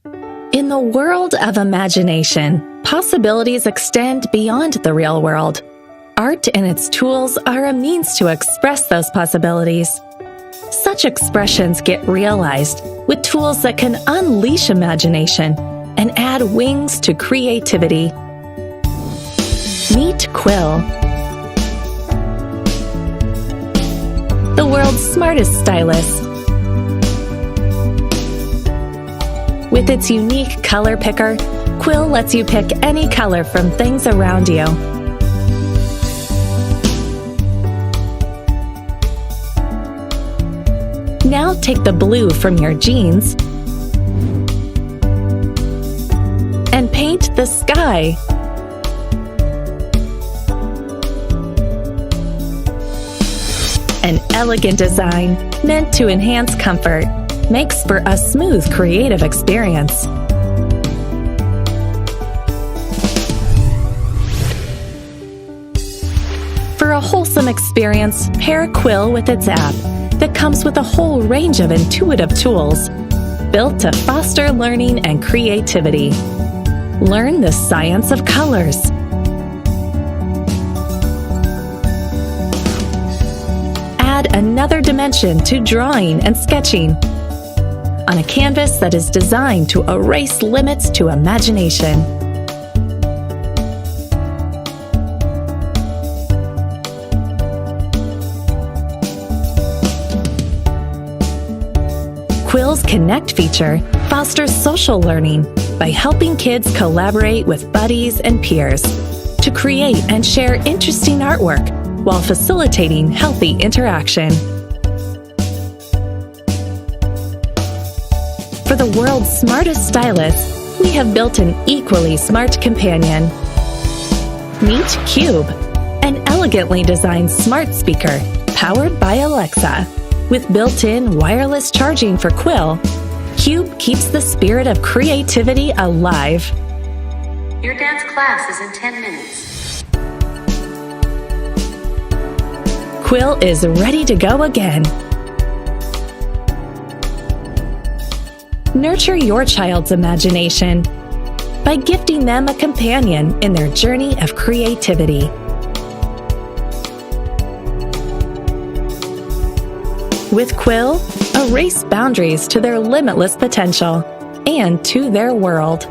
In the world of imagination, possibilities extend beyond the real world. Art and its tools are a means to express those possibilities. Such expressions get realized with tools that can unleash imagination and add wings to creativity. Meet Quill, the world's smartest stylus. With its unique color picker, Quill lets you pick any color from things around you. Now take the blue from your jeans and paint the sky. An elegant design meant to enhance comfort makes for a smooth creative experience. For a wholesome experience, pair Quill with its app that comes with a whole range of intuitive tools built to foster learning and creativity. Learn the science of colors. Add another dimension to drawing and sketching on a canvas that is designed to erase limits to imagination. Quill's Connect feature fosters social learning by helping kids collaborate with buddies and peers to create and share interesting artwork while facilitating healthy interaction. For the world's smartest stylus, we have built an equally smart companion. Meet Cube, an elegantly designed smart speaker powered by Alexa. With built-in wireless charging for Quill, Cube keeps the spirit of creativity alive. Your dance class is in 10 minutes. Quill is ready to go again. Nurture your child's imagination by gifting them a companion in their journey of creativity. With Quill, erase boundaries to their limitless potential and to their world.